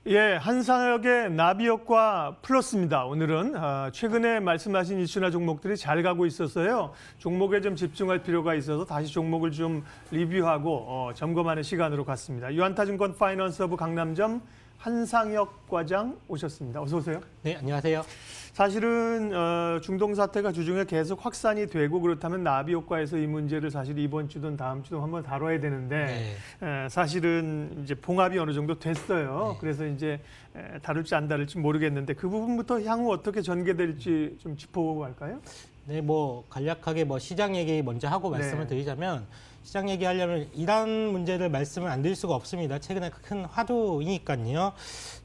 예, 한상혁의 나비효과 플러스입니다. 오늘은 최근에 말씀하신 이슈나 종목들이 잘 가고 있어서요. 종목에 좀 집중할 필요가 있어서 다시 종목을 좀 리뷰하고 점검하는 시간으로 갔습니다. 유한타증권 파이낸스허브 강남점 한상혁 과장 오셨습니다. 어서 오세요. 네, 안녕하세요. 사실은 중동 사태가 주중에 계속 확산이 되고 그렇다면 나비 효과에서 이 문제를 사실 이번 주든 다음 주든 한번 다뤄야 되는데 사실은 이제 봉합이 어느 정도 됐어요. 그래서 이제 다룰지 안 다룰지 모르겠는데 그 부분부터 향후 어떻게 전개될지 좀 짚어보고 갈까요? 네, 간략하게 시장 얘기 먼저 하고 말씀을 드리자면 시장 얘기하려면 이란 문제를 말씀을 안 드릴 수가 없습니다. 최근에 큰 화두이니까요.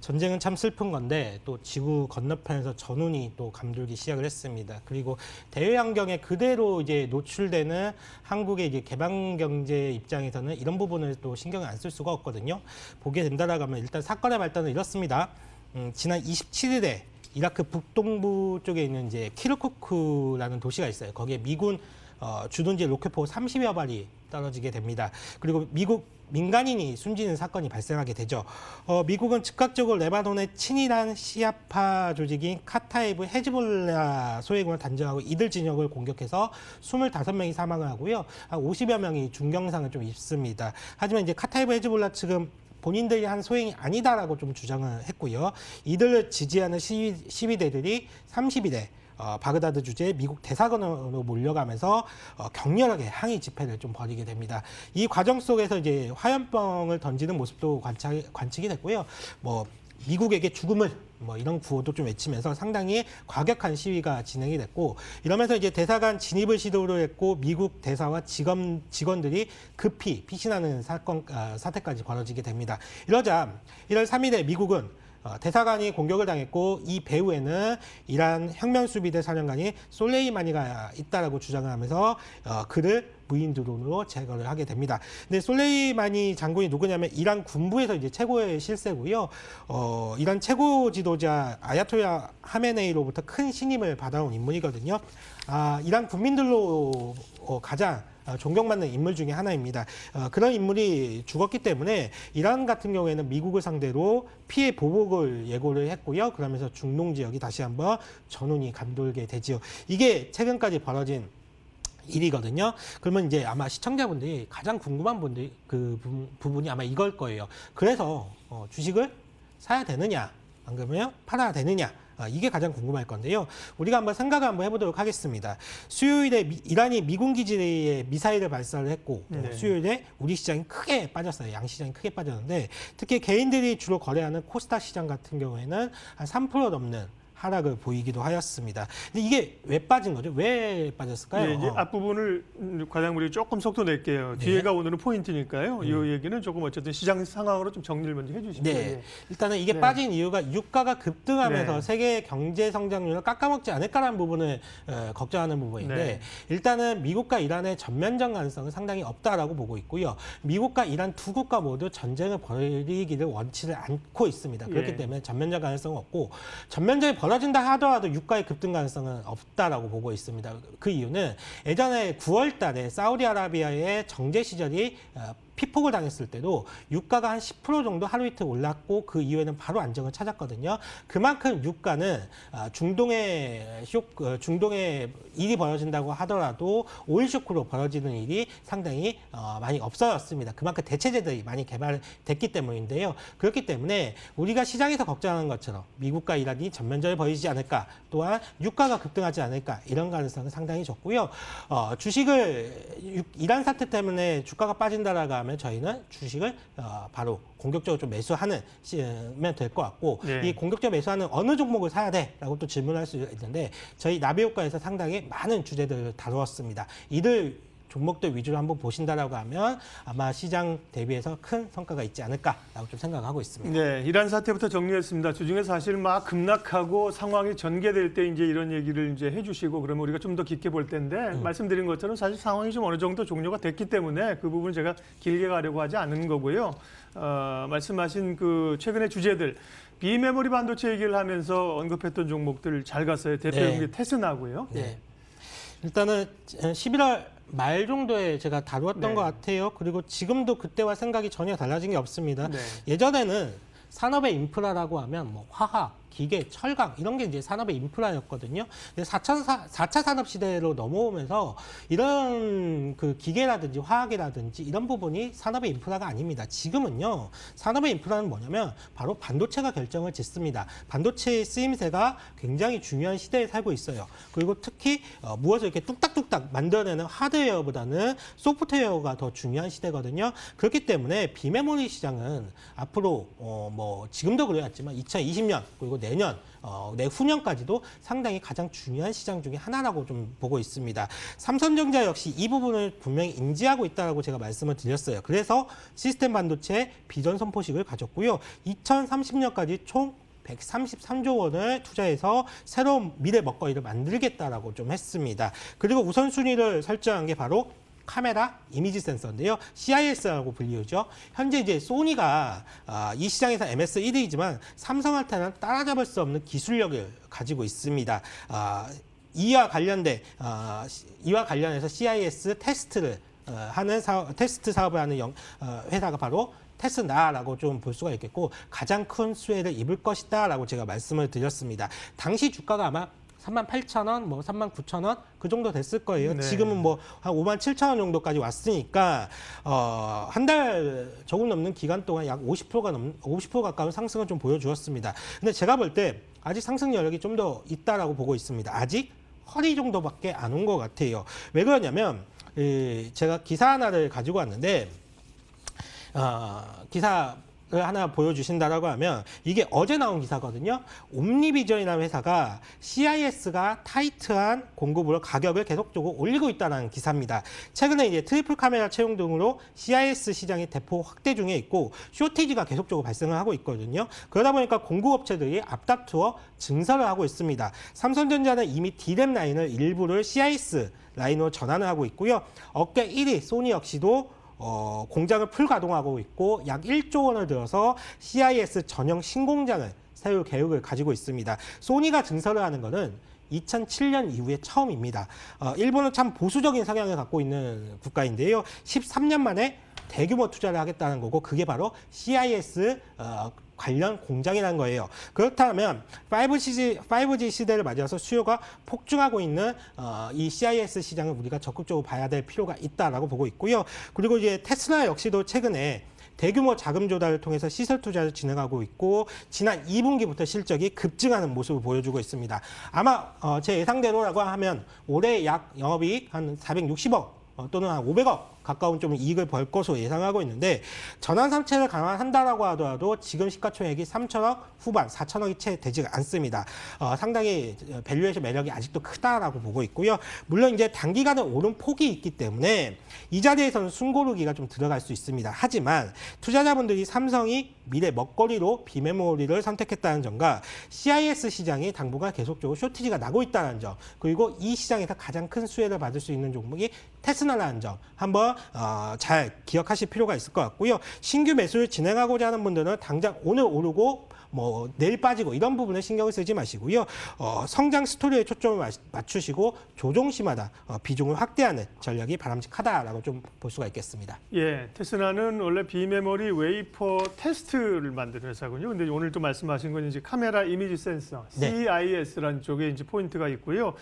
전쟁은 참 슬픈 건데 또 지구 건너편에서 전운이 또 감돌기 시작을 했습니다. 그리고 대외 환경에 그대로 이제 노출되는 한국의 이제 개방 경제 입장에서는 이런 부분을 또 신경을 안 쓸 수가 없거든요. 보게 된다라고 하면 일단 사건의 발단은 이렇습니다. 지난 27일에 이라크 북동부 쪽에 있는 이제 키르쿠크라는 도시가 있어요. 거기에 미군 주둔지 로켓포 30여 발이 떨어지게 됩니다. 그리고 미국 민간인이 숨지는 사건이 발생하게 되죠. 미국은 즉각적으로 레바논의 친이란 시아파 조직인 카타이브 헤즈볼라 소행군을 단정하고 이들 진영을 공격해서 25명이 사망을 하고요. 한 50여 명이 중경상을 좀 입습니다. 하지만 이제 카타이브 헤즈볼라 측은 본인들이 한 소행이 아니다라고 좀 주장을 했고요. 이들을 지지하는 시위대들이 30일에 바그다드 주재 미국 대사관으로 몰려가면서 격렬하게 항의 집회를 좀 벌이게 됩니다. 이 과정 속에서 이제 화염병을 던지는 모습도 관측이 됐고요. 미국에게 죽음을 이런 구호도 좀 외치면서 상당히 과격한 시위가 진행이 됐고 이러면서 이제 대사관 진입을 시도를 했고 미국 대사와 직원들이 급히 피신하는 사태까지 벌어지게 됩니다. 이러자 1월 3일에 미국은 대사관이 공격을 당했고 이 배후에는 이란 혁명수비대 사령관이 솔레이마니가 있다라고 주장을 하면서 그를 무인 드론으로 제거를 하게 됩니다. 근데 솔레이마니 장군이 누구냐면 이란 군부에서 이제 최고의 실세고요. 이란 최고 지도자 아야톨라 하메네이로부터 큰 신임을 받아온 인물이거든요. 이란 국민들로 가장 존경받는 인물 중에 하나입니다. 그런 인물이 죽었기 때문에 이란 같은 경우에는 미국을 상대로 피해 보복을 예고를 했고요. 그러면서 중동 지역이 다시 한번 전운이 감돌게 되지요. 이게 최근까지 벌어진 일이거든요. 그러면 이제 아마 시청자분들이 가장 궁금한 부분이 아마 이걸 거예요. 그래서 주식을 사야 되느냐, 안 그러면 팔아야 되느냐. 이게 가장 궁금할 건데요. 우리가 한번 생각을 한번 해보도록 하겠습니다. 수요일에 이란이 미군 기지에 미사일을 발사를 했고 수요일에 우리 시장이 크게 빠졌어요. 양시장이 크게 빠졌는데 특히 개인들이 주로 거래하는 코스닥 시장 같은 경우에는 한 3% 넘는 하락을 보이기도 하였습니다. 근데 이게 왜 빠진 거죠? 왜 빠졌을까요? 네, 이제 앞부분을 과장님이 조금 속도 낼게요. 뒤에가 오늘은 포인트니까요. 이 얘기는 조금 어쨌든 시장 상황으로 좀 정리를 먼저 해주시죠. 네, 일단은 이게 빠진 이유가 유가가 급등하면서 세계 경제 성장률을 깎아먹지 않을까라는 부분을 걱정하는 부분인데 일단은 미국과 이란의 전면전 가능성은 상당히 없다라고 보고 있고요. 미국과 이란 두 국가 모두 전쟁을 벌이기를 원치를 않고 있습니다. 그렇기 때문에 전면전 가능성은 없고 전면전이 벌어진다 하더라도 유가의 급등 가능성은 없다라고 보고 있습니다. 그 이유는 예전에 9월 달에 사우디아라비아의 정제 시절이 피폭을 당했을 때도 유가가 한 10% 정도 하루 이틀 올랐고 그 이후에는 바로 안정을 찾았거든요. 그만큼 유가는 중동의 일이 벌어진다고 하더라도 오일 쇼크로 벌어지는 일이 상당히 많이 없어졌습니다. 그만큼 대체제들이 많이 개발됐기 때문인데요. 그렇기 때문에 우리가 시장에서 걱정하는 것처럼 미국과 이란이 전면전을 벌이지 않을까, 또한 유가가 급등하지 않을까 이런 가능성은 상당히 적고요. 주식을 이란 사태 때문에 주가가 빠진다라고 하면 저희는 주식을 바로 공격적으로 좀 매수하면 될 것 같고 이 공격적 매수하는 어느 종목을 사야 돼라고 또 질문할 수 있는데 저희 나비효과에서 상당히 많은 주제들을 다루었습니다. 이들 종목들 위주로 한번 보신다라고 하면 아마 시장 대비해서 큰 성과가 있지 않을까라고 좀 생각하고 있습니다. 네, 이란 사태부터 정리했습니다. 주중에 사실 막 급락하고 상황이 전개될 때 이제 이런 얘기를 이제 해주시고 그러면 우리가 좀 더 깊게 볼 텐데 말씀드린 것처럼 사실 상황이 좀 어느 정도 종료가 됐기 때문에 그 부분 제가 길게 가려고 하지 않는 거고요. 말씀하신 그 최근의 주제들. 비메모리 반도체 얘기를 하면서 언급했던 종목들 잘 갔어요. 대표적인 게 테스나고요. 일단은 11월 말 정도에 제가 다루었던 것 같아요. 그리고 지금도 그때와 생각이 전혀 달라진 게 없습니다. 예전에는 산업의 인프라라고 하면 뭐 화학, 기계, 철강 이런 게 이제 산업의 인프라였거든요. 근데 4차 산업 시대로 넘어오면서 이런 그 기계라든지 화학이라든지 이런 부분이 산업의 인프라가 아닙니다. 지금은요. 산업의 인프라는 뭐냐면 바로 반도체가 결정을 짓습니다. 반도체의 쓰임새가 굉장히 중요한 시대에 살고 있어요. 그리고 특히 무엇을 이렇게 뚝딱뚝딱 만들어내는 하드웨어보다는 소프트웨어가 더 중요한 시대거든요. 그렇기 때문에 비메모리 시장은 앞으로 뭐 지금도 그래왔지만 2020년 그리고 내년, 내후년까지도 상당히 가장 중요한 시장 중에 하나라고 좀 보고 있습니다. 삼성전자 역시 이 부분을 분명히 인지하고 있다고 제가 말씀을 드렸어요. 그래서 시스템 반도체 비전 선포식을 가졌고요. 2030년까지 총 133조 원을 투자해서 새로운 미래 먹거리를 만들겠다라고 좀 했습니다. 그리고 우선순위를 설정한 게 바로 카메라 이미지 센서인데요. CIS라고 불리우죠. 현재 이제 소니가 이 시장에서 MS 1위이지만 삼성한테는 따라잡을 수 없는 기술력을 가지고 있습니다. 이와 관련해서 CIS 테스트를 하는 테스트 사업을 하는 회사가 바로 테스나라고 좀 볼 수가 있겠고 가장 큰 수혜를 입을 것이다라고 제가 말씀을 드렸습니다. 당시 주가가 아마 38,000원, 뭐 39,000원 그 정도 됐을 거예요. 네. 지금은 뭐 한 57,000원 정도까지 왔으니까 한 달 조금 넘는 기간 동안 약 50% 가까운 상승을 좀 보여주었습니다. 근데 제가 볼 때 아직 상승 여력이 좀 더 있다라고 보고 있습니다. 아직 허리 정도밖에 안 온 것 같아요. 왜 그러냐면 제가 기사 하나를 가지고 왔는데 기사를 하나 보여주신다라고 하면 이게 어제 나온 기사거든요. 옴니비전이라는 회사가 CIS가 타이트한 공급으로 가격을 계속적으로 올리고 있다는 기사입니다. 최근에 이제 트리플 카메라 채용 등으로 CIS 시장이 대폭 확대 중에 있고 쇼티지가 계속적으로 발생을 하고 있거든요. 그러다 보니까 공급업체들이 앞다투어 증설을 하고 있습니다. 삼성전자는 이미 D램 라인을 일부를 CIS 라인으로 전환을 하고 있고요. 업계 1위 소니 역시도 공장을 풀 가동하고 있고 약 1조 원을 들어서 CIS 전용 신공장을 세울 계획을 가지고 있습니다. 소니가 증설을 하는 것은 2007년 이후에 처음입니다. 일본은 참 보수적인 성향을 갖고 있는 국가인데요. 13년 만에 대규모 투자를 하겠다는 거고 그게 바로 CIS 관련 공장이라는 거예요. 그렇다면 5G 시대를 맞아서 수요가 폭증하고 있는 이 CIS 시장을 우리가 적극적으로 봐야 될 필요가 있다라고 보고 있고요. 그리고 이제 테슬라 역시도 최근에 대규모 자금 조달을 통해서 시설 투자를 진행하고 있고 지난 2분기부터 실적이 급증하는 모습을 보여주고 있습니다. 아마 제 예상대로라고 하면 올해 약 영업이익 한 460억 또는 한 500억 가까운 좀 이익을 벌 것으로 예상하고 있는데 전환 삼체를 감안한다라고 하더라도 지금 시가총액이 3천억 후반, 4천억이 채 되지가 않습니다. 상당히 밸류에이션 매력이 아직도 크다라고 보고 있고요. 물론 이제 단기간에 오른 폭이 있기 때문에 이 자리에서는 숨고르기가 좀 들어갈 수 있습니다. 하지만 투자자분들이 삼성이 미래 먹거리로 비메모리를 선택했다는 점과 CIS 시장이 당분간 계속적으로 쇼티지가 나고 있다는 점 그리고 이 시장에서 가장 큰 수혜를 받을 수 있는 종목이 테스나라는 점 한번 잘 기억하실 필요가 있을 것 같고요. 신규 매수를 진행하고자 하는 분들은 당장 오늘 오르고 뭐 내일 빠지고 이런 부분에 신경을 쓰지 마시고요. 성장 스토리에 초점을 맞추시고 조종시마다 비중을 확대하는 전략이 바람직하다라고 좀 볼 수가 있겠습니다. 예, 테스나는 원래 비메모리 웨이퍼 테스트를 만드는 회사군요. 근데 오늘 또 말씀하신 건 이제 카메라 이미지 센서 CIS라는 쪽에 이제 포인트가 있고요.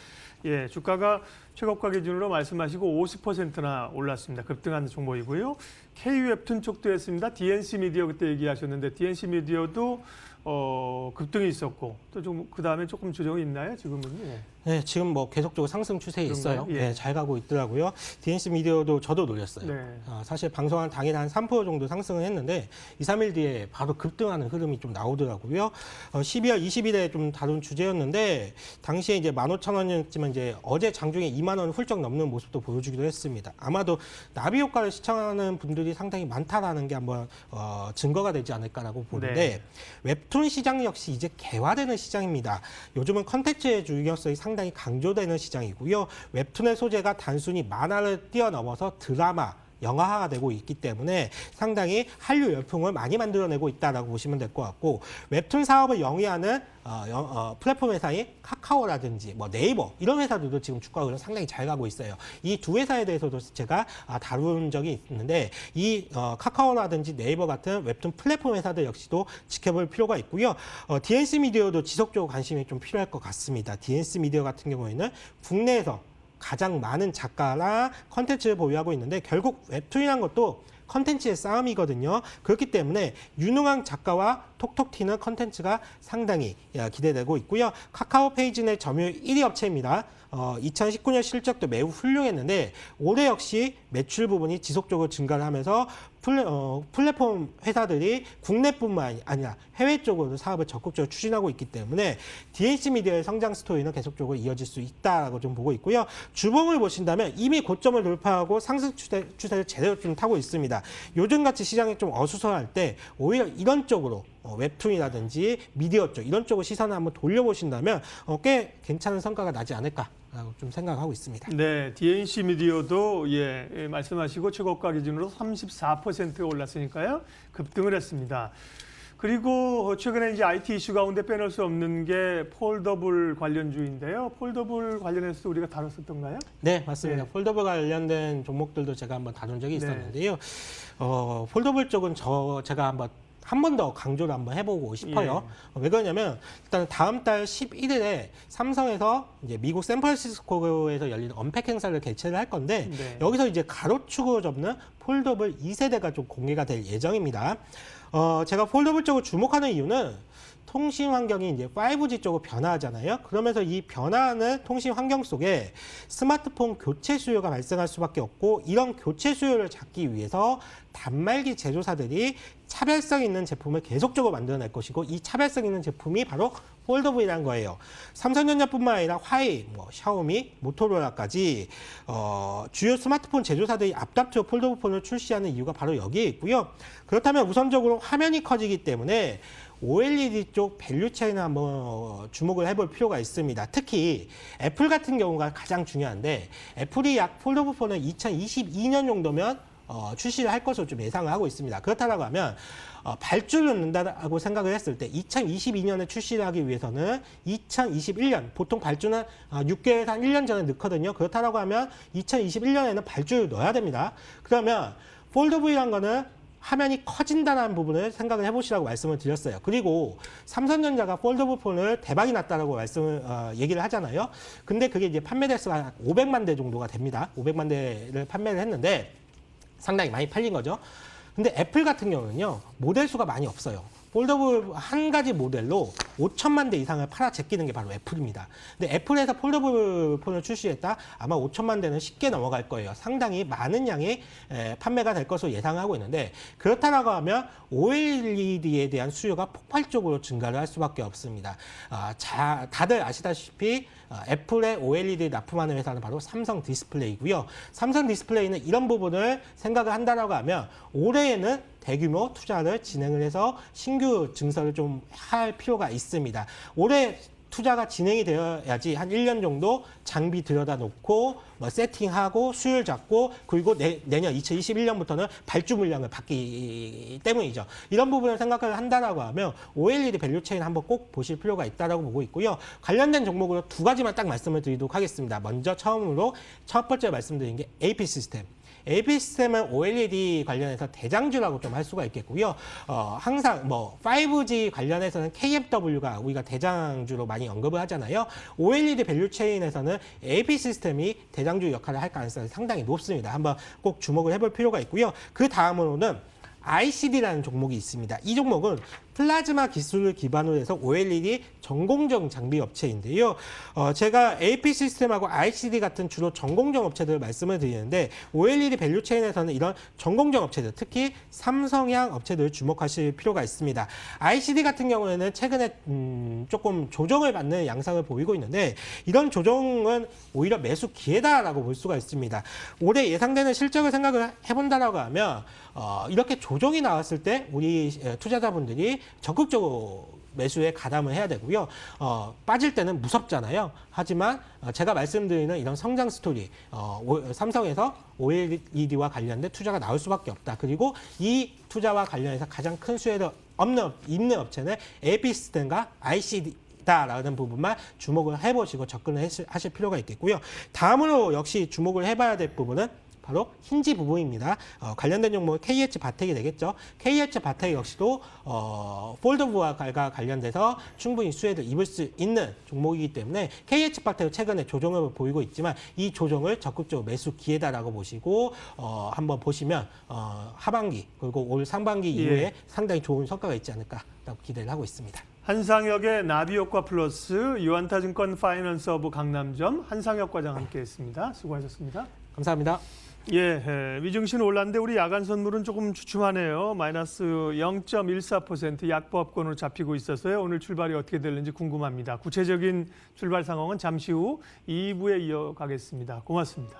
예, 주가가 최고가 기준으로 말씀하시고 50%나 올랐습니다. 급등하는 종목이고요. KU웹툰 쪽도 했습니다. DNC 미디어 그때 얘기하셨는데 DNC 미디어도 급등이 있었고 또 좀 그 다음에 조금 조정이 있나요? 지금은? 예. 네, 지금 뭐 계속적으로 상승 추세에 있어요. 예. 네, 잘 가고 있더라고요. DNC 미디어도 저도 놀렸어요. 네. 사실 방송한 당일 한 3% 정도 상승을 했는데 2, 3일 뒤에 바로 급등하는 흐름이 좀 나오더라고요. 12월 20일에 좀 다룬 주제였는데 당시에 이제 15,000원이었지만 이제 어제 장중에 2만 원 훌쩍 넘는 모습도 보여주기도 했습니다. 아마도 나비 효과를 시청하는 분들이 상당히 많다라는 게 한번 증거가 되지 않을까라고 보는데 네. 웹툰 시장 역시 이제 개화되는 시장입니다. 요즘은 컨텐츠의 중요성이 상당히 강조되는 시장이고요. 웹툰의 소재가 단순히 만화를 뛰어넘어서 드라마, 영화화가 되고 있기 때문에 상당히 한류 열풍을 많이 만들어내고 있다라고 보시면 될 것 같고 웹툰 사업을 영위하는 플랫폼 회사인 카카오라든지 뭐 네이버 이런 회사들도 지금 주가 흐름 상당히 잘 가고 있어요. 이 두 회사에 대해서도 제가 다룬 적이 있는데 이 카카오라든지 네이버 같은 웹툰 플랫폼 회사들 역시도 지켜볼 필요가 있고요. DNC 미디어도 지속적으로 관심이 좀 필요할 것 같습니다. DNC 미디어 같은 경우에는 국내에서 가장 많은 작가나 컨텐츠를 보유하고 있는데 결국 웹툰이라는 것도 컨텐츠의 싸움이거든요. 그렇기 때문에 유능한 작가와 톡톡 튀는 컨텐츠가 상당히 기대되고 있고요. 카카오 페이지 내 점유율 1위 업체입니다. 2019년 실적도 매우 훌륭했는데 올해 역시 매출 부분이 지속적으로 증가를 하면서 플랫폼 회사들이 국내뿐만 아니라 해외 쪽으로 사업을 적극적으로 추진하고 있기 때문에 DNC 미디어의 성장 스토리는 계속적으로 이어질 수 있다라고 좀 보고 있고요. 주봉을 보신다면 이미 고점을 돌파하고 상승 추세를 제대로 좀 타고 있습니다. 요즘같이 시장이 좀 어수선할 때 오히려 이런 쪽으로 웹툰이라든지 미디어 쪽 이런 쪽으로 시선을 한번 돌려보신다면 꽤 괜찮은 성과가 나지 않을까라고 좀 생각하고 있습니다. 네, DNC 미디어도 말씀하시고 최고가 기준으로 34% 올랐으니까요. 급등을 했습니다. 그리고 최근에 이제 IT 이슈 가운데 빼놓을 수 없는 게 폴더블 관련주인데요. 폴더블 관련해서도 우리가 다뤘었던가요? 네, 맞습니다. 네. 폴더블 관련된 종목들도 제가 한번 다룬 적이 있었는데요. 폴더블 쪽은 제가 한 번 더 강조를 한번 해보고 싶어요. 왜 그러냐면 일단 다음 달 11일에 삼성에서 이제 미국 샌프란시스코에서 열리는 언팩 행사를 개최를 할 건데 여기서 이제 가로축으로 접는 폴더블 2세대가 좀 공개가 될 예정입니다. 제가 폴더블 쪽을 주목하는 이유는 통신 환경이 이제 5G 쪽으로 변화하잖아요. 그러면서 이 변화하는 통신 환경 속에 스마트폰 교체 수요가 발생할 수밖에 없고 이런 교체 수요를 잡기 위해서 단말기 제조사들이 차별성 있는 제품을 계속적으로 만들어낼 것이고 이 차별성 있는 제품이 바로 폴더블이라는 거예요. 삼성전자뿐만 아니라 화웨이, 샤오미, 모토로라까지 주요 스마트폰 제조사들이 앞다투어 폴더블 폰을 출시하는 이유가 바로 여기에 있고요. 그렇다면 우선적으로 화면이 커지기 때문에 OLED 쪽 밸류 체인을 한번 주목을 해볼 필요가 있습니다. 특히 애플 같은 경우가 가장 중요한데 애플이 약 폴더블 폰을 2022년 정도면 출시를 할 것으로 좀 예상을 하고 있습니다. 그렇다고 하면 발주를 넣는다고 생각을 했을 때 2022년에 출시를 하기 위해서는 2021년 보통 발주는 6개월에서 한 1년 전에 넣거든요. 그렇다고 하면 2021년에는 발주를 넣어야 됩니다. 그러면 폴더블이라는 거는 화면이 커진다는 부분을 생각을 해보시라고 말씀을 드렸어요. 그리고 삼성전자가 폴더블 폰을 대박이 났다라고 얘기를 하잖아요. 근데 그게 이제 판매 대수가 500만 대 정도가 됩니다. 500만 대를 판매를 했는데 상당히 많이 팔린 거죠. 근데 애플 같은 경우는요, 모델 수가 많이 없어요. 폴더블 한 가지 모델로 5천만 대 이상을 팔아 제끼는 게 바로 애플입니다. 근데 애플에서 폴더블 폰을 출시했다? 아마 5천만 대는 쉽게 넘어갈 거예요. 상당히 많은 양의 판매가 될 것으로 예상하고 있는데 그렇다고 하면 OLED에 대한 수요가 폭발적으로 증가를 할 수밖에 없습니다. 다들 아시다시피 애플의 OLED 납품하는 회사는 바로 삼성 디스플레이고요. 삼성 디스플레이는 이런 부분을 생각을 한다라고 하면 올해에는 대규모 투자를 진행을 해서 신규 증설을 좀 할 필요가 있습니다. 올해 투자가 진행이 되어야지 한 1년 정도 장비 들여다 놓고 세팅하고 수율 잡고 그리고 내년 2021년부터는 발주 물량을 받기 때문이죠. 이런 부분을 생각을 한다라고 하면 OLED 밸류 체인 한번 꼭 보실 필요가 있다라고 보고 있고요. 관련된 종목으로 두 가지만 딱 말씀을 드리도록 하겠습니다. 먼저 첫 번째 말씀드린 게 AP 시스템. AP 시스템은 OLED 관련해서 대장주라고 좀 할 수가 있겠고요. 항상 5G 관련해서는 KMW가 우리가 대장주로 많이 언급을 하잖아요. OLED 밸류 체인에서는 AP 시스템이 대장주 역할을 할 가능성이 상당히 높습니다. 한번 꼭 주목을 해볼 필요가 있고요. 그 다음으로는 ICD라는 종목이 있습니다. 이 종목은 플라즈마 기술을 기반으로 해서 OLED 전공정 장비 업체인데요. 제가 AP 시스템하고 ICD 같은 주로 전공정 업체들을 말씀을 드리는데 OLED 밸류 체인에서는 이런 전공정 업체들, 특히 삼성향 업체들을 주목하실 필요가 있습니다. ICD 같은 경우에는 최근에 조금 조정을 받는 양상을 보이고 있는데 이런 조정은 오히려 매수 기회다라고 볼 수가 있습니다. 올해 예상되는 실적을 생각을 해본다라고 하면 이렇게 조정이 나왔을 때 우리 투자자분들이 적극적으로 매수에 가담을 해야 되고요. 빠질 때는 무섭잖아요. 하지만 제가 말씀드리는 이런 성장 스토리, 삼성에서 OLED와 관련된 투자가 나올 수밖에 없다. 그리고 이 투자와 관련해서 가장 큰 수혜를 입는 업체는 에피스템과 ICD다라는 부분만 주목을 해보시고 접근을 하실 필요가 있겠고요. 다음으로 역시 주목을 해봐야 될 부분은 바로 힌지 부분입니다. 관련된 종목은 KH 바텍이 되겠죠. KH 바텍 역시도 폴더브와 관련돼서 충분히 수혜를 입을 수 있는 종목이기 때문에 KH 바텍은 최근에 조정을 보이고 있지만 이 조정을 적극적으로 매수 기회다라고 보시고 한번 보시면 하반기 그리고 올 상반기 이후에 상당히 좋은 성과가 있지 않을까라고 기대를 하고 있습니다. 한상혁의 나비효과 플러스, 유한타증권 파이낸서브 강남점 한상혁 과장 함께했습니다. 수고하셨습니다. 감사합니다. 예, 위증신 올랐는데 우리 야간 선물은 조금 주춤하네요. 마이너스 0.14% 약보합권으로 잡히고 있어서요. 오늘 출발이 어떻게 될는지 궁금합니다. 구체적인 출발 상황은 잠시 후 2부에 이어가겠습니다. 고맙습니다.